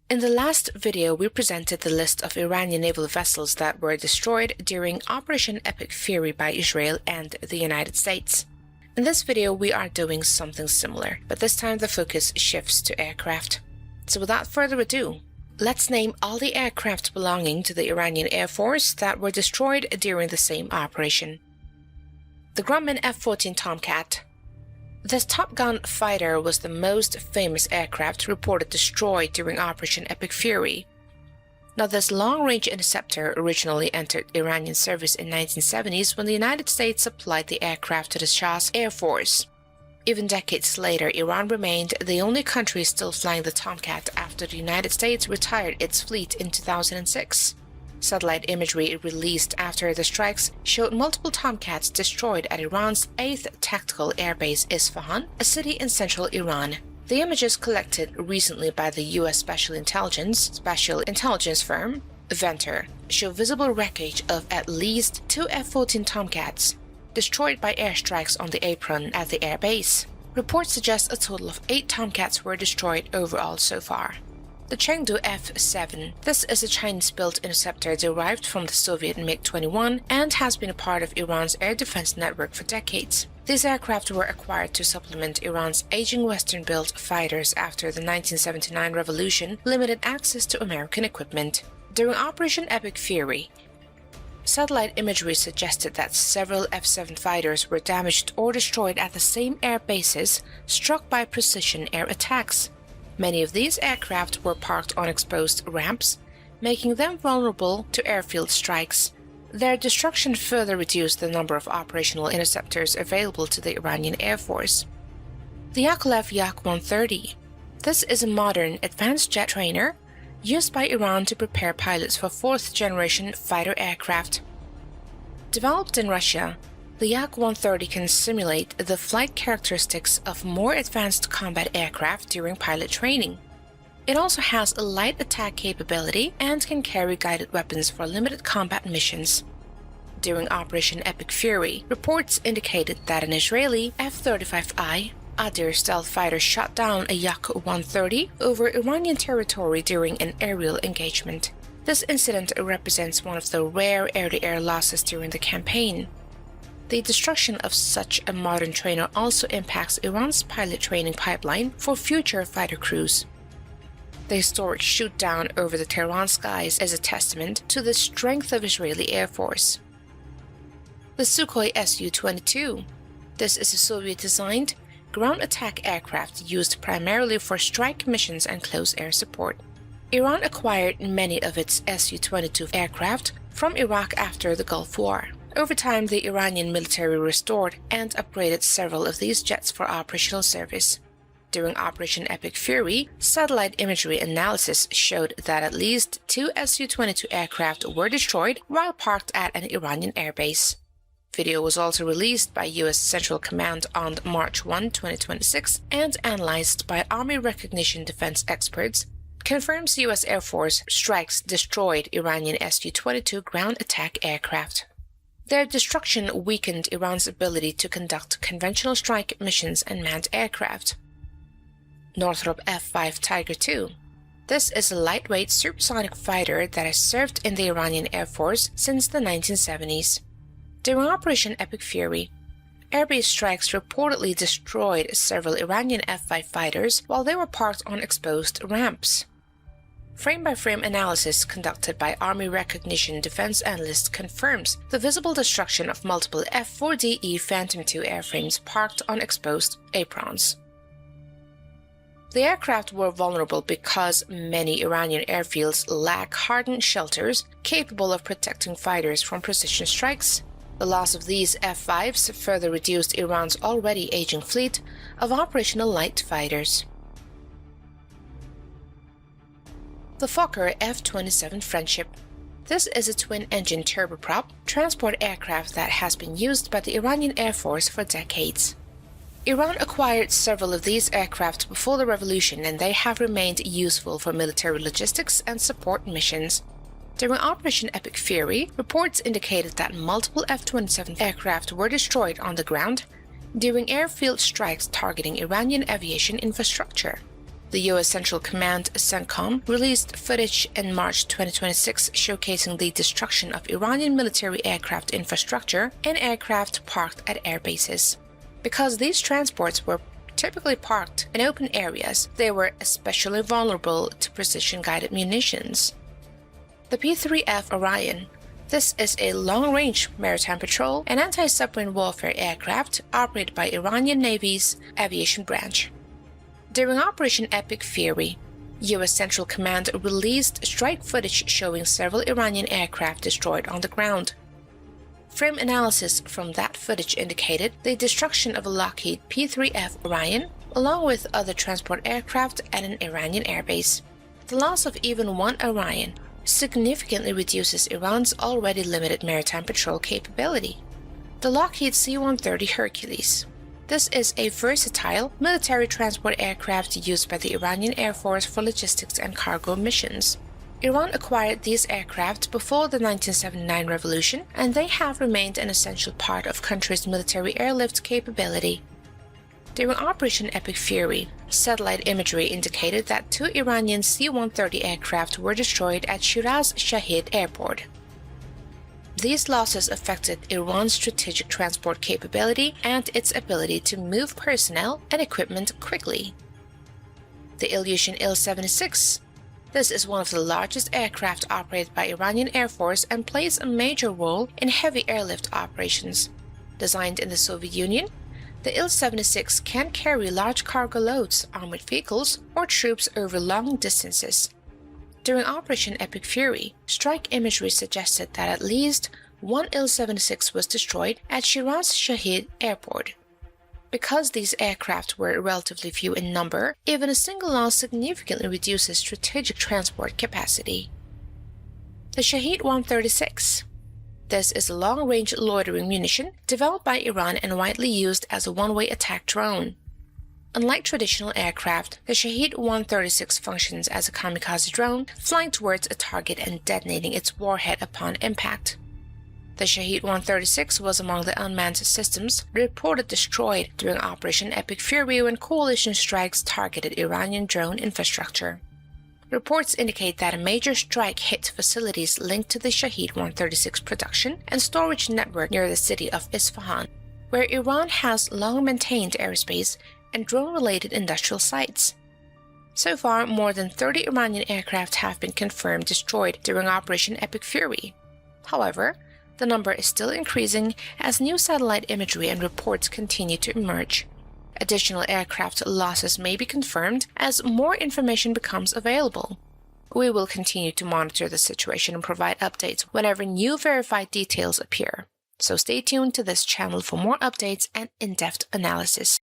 In the last video, we presented the list of Iranian naval vessels that were destroyed during Operation Epic Fury by Israel and the United States. In this video, we are doing something similar, but this time the focus shifts to aircraft. So without further ado, let's name all the aircraft belonging to the Iranian Air Force that were destroyed during the same operation. The Grumman F-14 Tomcat. This Top Gun fighter was the most famous aircraft reported destroyed during Operation Epic Fury. Now, this long-range interceptor originally entered Iranian service in the 1970s when the United States supplied the aircraft to the Shah's Air Force. Even decades later, Iran remained the only country still flying the Tomcat after the United States retired its fleet in 2006. Satellite imagery released after the strikes showed multiple Tomcats destroyed at Iran's 8th Tactical Airbase Isfahan, a city in central Iran. The images collected recently by the U.S. special intelligence firm, Ventor, show visible wreckage of at least 2 F-14 Tomcats destroyed by airstrikes on the apron at the airbase. Reports suggest a total of 8 Tomcats were destroyed overall so far. The Chengdu F-7. This is a Chinese-built interceptor derived from the Soviet MiG-21 and has been a part of Iran's air defense network for decades. These aircraft were acquired to supplement Iran's aging Western-built fighters after the 1979 revolution limited access to American equipment. During Operation Epic Fury, satellite imagery suggested that several F-7 fighters were damaged or destroyed at the same air bases struck by precision air attacks. Many of these aircraft were parked on exposed ramps, making them vulnerable to airfield strikes. Their destruction further reduced the number of operational interceptors available to the Iranian Air Force. The Yakolev Yak-130. This is a modern, advanced jet trainer used by Iran to prepare pilots for fourth-generation fighter aircraft. Developed in Russia, the Yak-130 can simulate the flight characteristics of more advanced combat aircraft during pilot training. It also has a light attack capability and can carry guided weapons for limited combat missions. During Operation Epic Fury, reports indicated that an Israeli F-35I Adir stealth fighter shot down a Yak-130 over Iranian territory during an aerial engagement. This incident represents one of the rare air-to-air losses during the campaign. The destruction of such a modern trainer also impacts Iran's pilot training pipeline for future fighter crews. The historic shootdown over the Tehran skies is a testament to the strength of Israeli Air Force. The Sukhoi Su-22. This is a Soviet-designed ground attack aircraft used primarily for strike missions and close air support. Iran acquired many of its Su-22 aircraft from Iraq after the Gulf War. Over time, the Iranian military restored and upgraded several of these jets for operational service. During Operation Epic Fury, satellite imagery analysis showed that at least 2 Su-22 aircraft were destroyed while parked at an Iranian airbase. Video was also released by U.S. Central Command on March 1, 2026, and analyzed by Army Recognition Defense experts, confirms U.S. Air Force strikes destroyed Iranian Su-22 ground attack aircraft. Their destruction weakened Iran's ability to conduct conventional strike missions and manned aircraft. Northrop F-5 Tiger II. This is a lightweight supersonic fighter that has served in the Iranian Air Force since the 1970s. During Operation Epic Fury, airbase strikes reportedly destroyed several Iranian F-5 fighters while they were parked on exposed ramps. Frame-by-frame analysis conducted by Army Recognition Defense analysts confirms the visible destruction of multiple F-4DE Phantom II airframes parked on exposed aprons. The aircraft were vulnerable because many Iranian airfields lack hardened shelters capable of protecting fighters from precision strikes. The loss of these F-5s further reduced Iran's already aging fleet of operational light fighters. The Fokker F-27 Friendship. This is a twin-engine turboprop transport aircraft that has been used by the Iranian Air Force for decades. Iran acquired several of these aircraft before the revolution, and they have remained useful for military logistics and support missions. During Operation Epic Fury, reports indicated that multiple F-27 aircraft were destroyed on the ground during airfield strikes targeting Iranian aviation infrastructure. The U.S. Central Command, CENTCOM, released footage in March 2026 showcasing the destruction of Iranian military aircraft infrastructure and aircraft parked at air bases. Because these transports were typically parked in open areas, they were especially vulnerable to precision-guided munitions. The P-3F Orion. This is a long-range maritime patrol and anti-submarine warfare aircraft operated by Iranian Navy's aviation branch. During Operation Epic Fury, U.S. Central Command released strike footage showing several Iranian aircraft destroyed on the ground. Frame analysis from that footage indicated the destruction of a Lockheed P-3F Orion, along with other transport aircraft at an Iranian airbase. The loss of even one Orion significantly reduces Iran's already limited maritime patrol capability. The Lockheed C-130 Hercules. This is a versatile military transport aircraft used by the Iranian Air Force for logistics and cargo missions. Iran acquired these aircraft before the 1979 revolution, and they have remained an essential part of the country's military airlift capability. During Operation Epic Fury, satellite imagery indicated that 2 Iranian C-130 aircraft were destroyed at Shiraz Shahid Airport. These losses affected Iran's strategic transport capability and its ability to move personnel and equipment quickly. The Ilyushin Il-76. This is one of the largest aircraft operated by Iranian Air Force and plays a major role in heavy airlift operations. Designed in the Soviet Union, the Il-76 can carry large cargo loads, armored vehicles, or troops over long distances. During Operation Epic Fury, strike imagery suggested that at least one Il-76 was destroyed at Shiraz Shahid Airport. Because these aircraft were relatively few in number, even a single loss significantly reduces strategic transport capacity. The Shahid 136. This is a long-range loitering munition developed by Iran and widely used as a one-way attack drone. Unlike traditional aircraft, the Shahid 136 functions as a kamikaze drone, flying towards a target and detonating its warhead upon impact. The Shahid 136 was among the unmanned systems reported destroyed during Operation Epic Fury when coalition strikes targeted Iranian drone infrastructure. Reports indicate that a major strike hit facilities linked to the Shahid 136 production and storage network near the city of Isfahan, where Iran has long maintained airspace and drone-related industrial sites. So far, more than 30 Iranian aircraft have been confirmed destroyed during Operation Epic Fury. However, the number is still increasing as new satellite imagery and reports continue to emerge. Additional aircraft losses may be confirmed as more information becomes available. We will continue to monitor the situation and provide updates whenever new verified details appear. So stay tuned to this channel for more updates and in-depth analysis.